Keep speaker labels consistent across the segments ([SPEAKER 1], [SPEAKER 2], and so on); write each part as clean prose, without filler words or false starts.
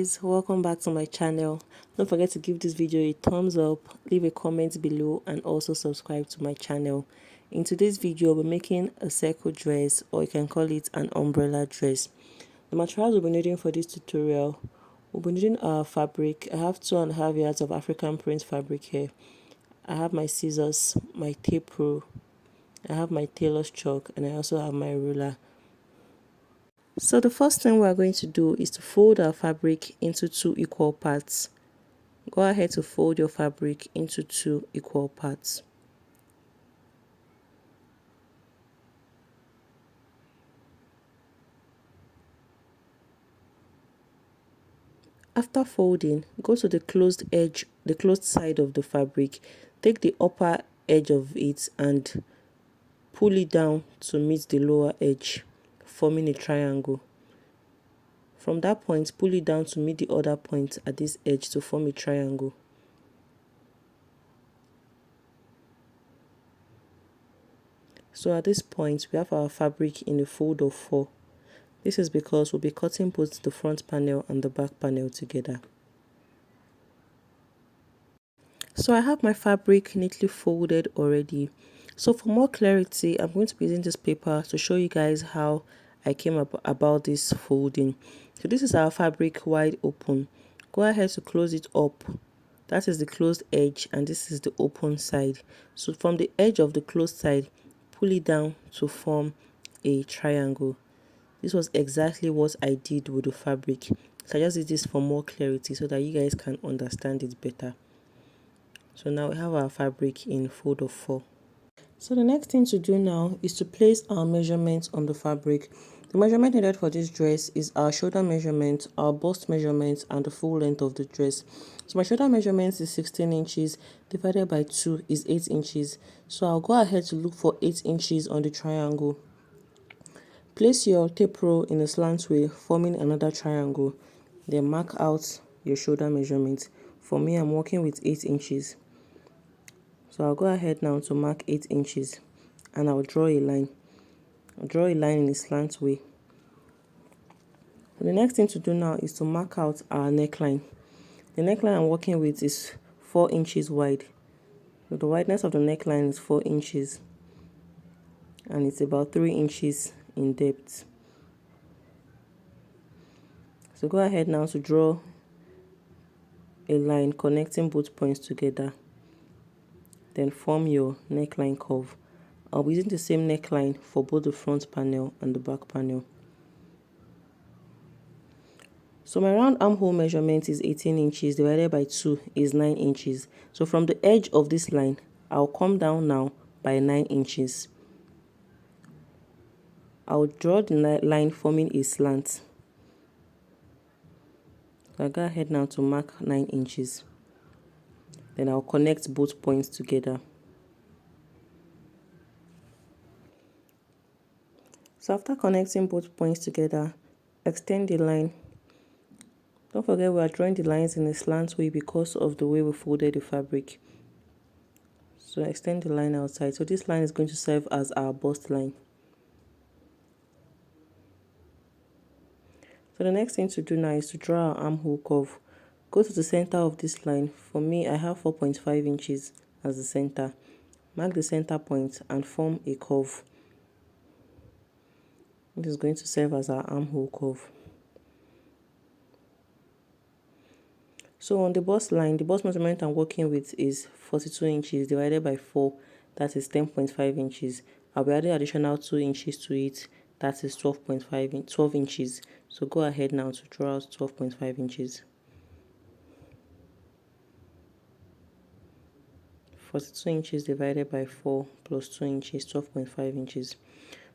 [SPEAKER 1] guys, welcome back to my channel. Don't forget to give this video a thumbs up, leave a comment below, and also subscribe to my channel. In today's video, we're making a circle dress, or you can call it an umbrella dress. The materials we'll be needing for this tutorial, we'll be needing our fabric. I have 2.5 yards of African print fabric here. I have my scissors, my tape rule, I have my tailor's chalk, and I also have my ruler. So the first thing we're going to do is to fold our fabric into 2 equal parts. Go ahead to fold your fabric into 2 equal parts. After folding, go to the closed edge, the closed side of the fabric. Take the upper edge of it and pull it down to meet the lower edge, forming a triangle. From that point, pull it down to meet the other point at this edge to form a triangle. So at this point, we have our fabric in a fold of 4. This is because we'll be cutting both the front panel and the back panel together. So I have my fabric neatly folded already. So for more clarity, I'm going to be using this paper to show you guys how I came about this folding. So this is our fabric wide open. Go ahead to close it up. That is the closed edge and this is the open side. So from the edge of the closed side, pull it down to form a triangle. This was exactly what I did with the fabric. So I just did this for more clarity so that you guys can understand it better. So now we have our fabric in fold of 4. So the next thing to do now is to place our measurements on the fabric. The measurement needed for this dress is our shoulder measurement, our bust measurement, and the full length of the dress. So my shoulder measurement is 16 inches, divided by 2 is 8 inches. So I'll go ahead to look for 8 inches on the triangle. Place your tape roll in a slant way, forming another triangle. Then mark out your shoulder measurement. For me, I'm working with 8 inches. So I'll go ahead now to mark 8 inches and I'll draw a line. I'll draw a line in a slant way. So the next thing to do now is to mark out our neckline. The neckline I'm working with is 4 inches wide. So the wideness of the neckline is 4 inches and it's about 3 inches in depth. So go ahead now to draw a line connecting both points together. Then form your neckline curve. I'll be using the same neckline for both the front panel and the back panel. So my round armhole measurement is 18 inches divided by 2 is 9 inches. So from the edge of this line, I'll come down now by 9 inches. I'll draw the line forming a slant. So I'll go ahead now to mark 9 inches. Then I'll connect both points together. So after connecting both points together, extend the line. Don't forget we are drawing the lines in a slant way because of the way we folded the fabric. So extend the line outside. So this line is going to serve as our bust line. So the next thing to do now is to draw our armhole curve. Go to the center of this line. For me, I have 4.5 inches as the center. Mark the center point and form a curve. This is going to serve as our armhole curve. So on the bust line, the bust measurement I'm working with is 42 inches divided by 4, that is 10.5 inches. I'll be adding additional 2 inches to it, that is 12 inches. So go ahead now to draw out 12.5 inches. 42 inches divided by 4 plus 2 inches, 12.5 inches.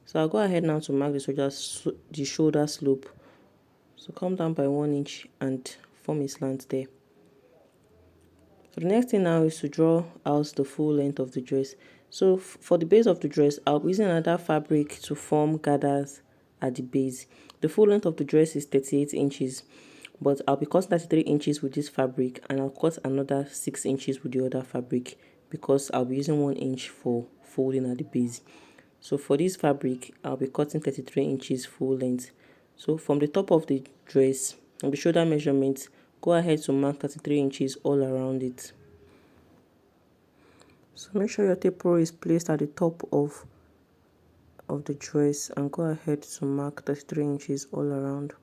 [SPEAKER 1] So I'll go ahead now to mark the shoulder slope. So come down by 1 inch and form a slant there. So the next thing now is to draw out the full length of the dress. So for the base of the dress, I'll be using another fabric to form gathers at the base. The full length of the dress is 38 inches, but I'll be cutting 33 inches with this fabric and I'll cut another 6 inches with the other fabric because I'll be using 1 inch for folding at the base. So for this fabric, I'll be cutting 33 inches full length. So from the top of the dress, and the shoulder measurement, go ahead to mark 33 inches all around it. So make sure your tape roll is placed at the top of the dress and go ahead to mark 33 inches all around.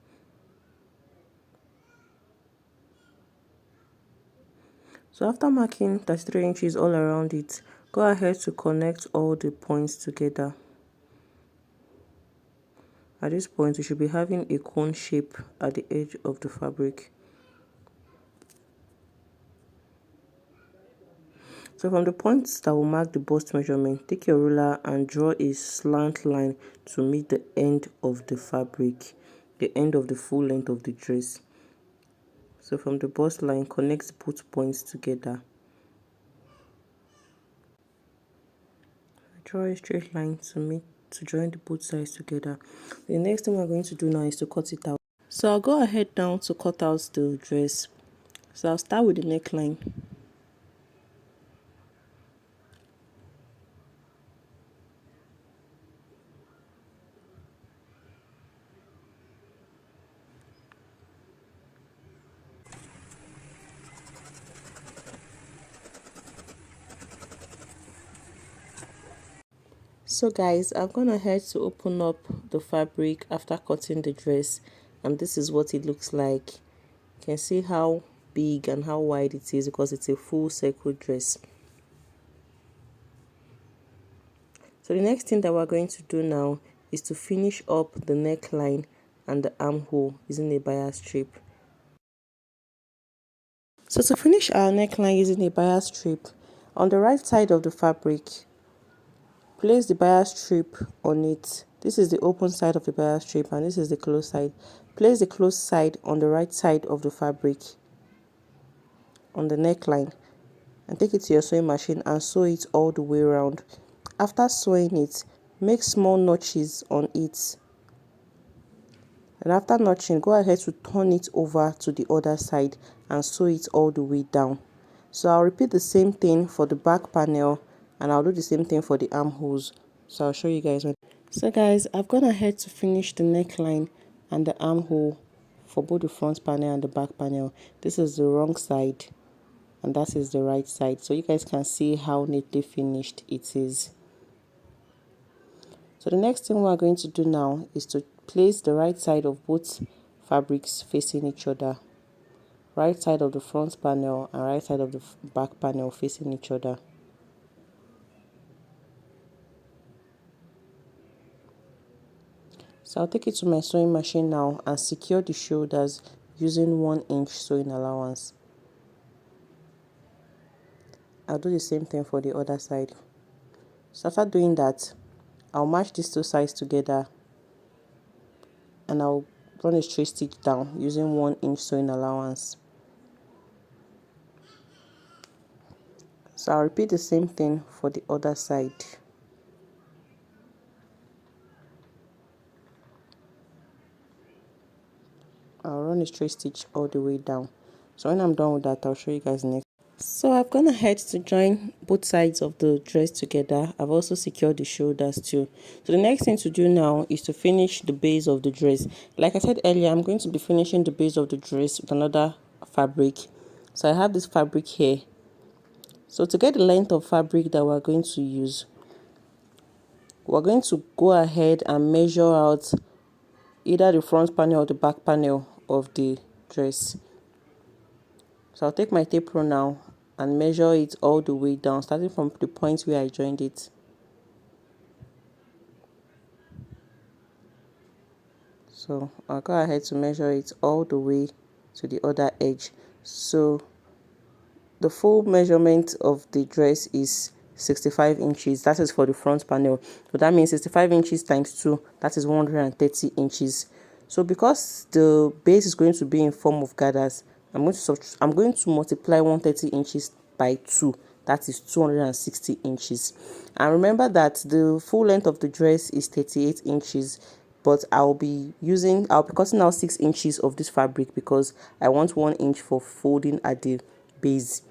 [SPEAKER 1] So after marking 33 inches all around it, go ahead to connect all the points together. At this point, you should be having a cone shape at the edge of the fabric. So from the points that will mark the bust measurement, take your ruler and draw a slant line to meet the end of the fabric, the end of the full length of the dress. So from the bust line, connect both points together. Draw a straight line to join the both sides together. The next thing we're going to do now is to cut it out. So I'll go ahead now to cut out the dress. So I'll start with the neckline. So guys, I've gone ahead to open up the fabric after cutting the dress, and this is what it looks like. You can see how big and how wide it is because it's a full circle dress. So the next thing that we're going to do now is to finish up the neckline and the armhole using a bias strip. So to finish our neckline using a bias strip, on the right side of the fabric, place the bias strip on it. This is the open side of the bias strip and this is the closed side. Place the closed side on the right side of the fabric on the neckline and take it to your sewing machine and sew it all the way around. After sewing it, make small notches on it. And after notching, go ahead to turn it over to the other side and sew it all the way down. So I'll repeat the same thing for the back panel and I'll do the same thing for the armholes. So I'll show you guys when. So guys, I've gone ahead to finish the neckline and the armhole for both the front panel and the back panel. This is the wrong side and that is the right side. So you guys can see how neatly finished it is. So the next thing we're going to do now is to place the right side of both fabrics facing each other. Right side of the front panel and right side of the back panel facing each other. So I'll take it to my sewing machine now and secure the shoulders using 1-inch sewing allowance. I'll do the same thing for the other side. So after doing that, I'll match these two sides together and I'll run a straight stitch down using 1-inch sewing allowance. So I'll repeat the same thing for the other side. I'll run a straight stitch all the way down. So when I'm done with that, I'll show you guys next. So I've gone ahead to join both sides of the dress together. I've also secured the shoulders too. So the next thing to do now is to finish the base of the dress. Like I said earlier, I'm going to be finishing the base of the dress with another fabric. So I have this fabric here. So to get the length of fabric that we're going to use, we're going to go ahead and measure out either the front panel or the back panel of the dress. So I'll take my tape rule now and measure it all the way down, starting from the point where I joined it. So I'll go ahead to measure it all the way to the other edge. So the full measurement of the dress is 65 inches. That is for the front panel. So that means 65 inches times 2, that is 130 inches. So because the base is going to be in form of gathers, I'm going to multiply 130 inches by 2. That is 260 inches. And remember that the full length of the dress is 38 inches. But I'll be cutting out 6 inches of this fabric because I want 1 inch for folding at the base,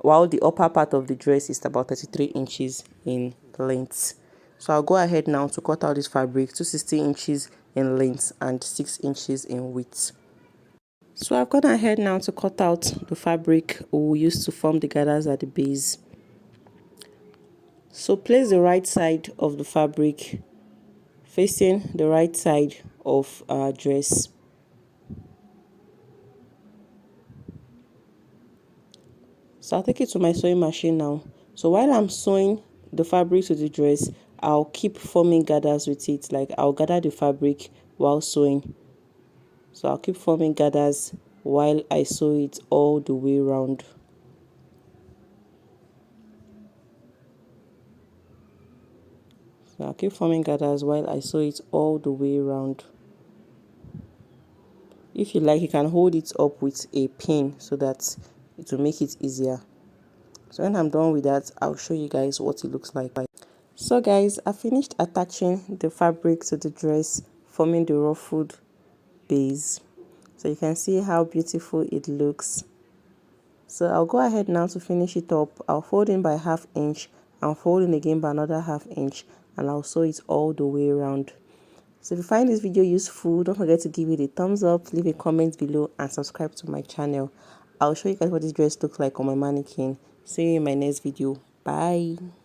[SPEAKER 1] while the upper part of the dress is about 33 inches in length. So I'll go ahead now to cut out this fabric to 60 inches in length and 6 inches in width. So I've gone ahead now to cut out the fabric we used to form the gathers at the base. So place the right side of the fabric facing the right side of our dress. So I'll take it to my sewing machine now. So while I'm sewing the fabric to the dress, I'll keep forming gathers with it. Like I'll gather the fabric while sewing. So I'll keep forming gathers while I sew it all the way around. So I'll keep forming gathers while I sew it all the way around. If you like, you can hold it up with a pin so that it will make it easier. So when I'm done with that, I'll show you guys what it looks like. So guys, I finished attaching the fabric to the dress, forming the ruffled base. So you can see how beautiful it looks. So I'll go ahead now to finish it up. I'll fold in by 1/2 inch and fold in again by another 1/2 inch, and I'll sew it all the way around. So if you find this video useful, don't forget to give it a thumbs up, leave a comment below, and subscribe to my channel. I'll show you guys what this dress looks like on my mannequin. See you in my next video. Bye.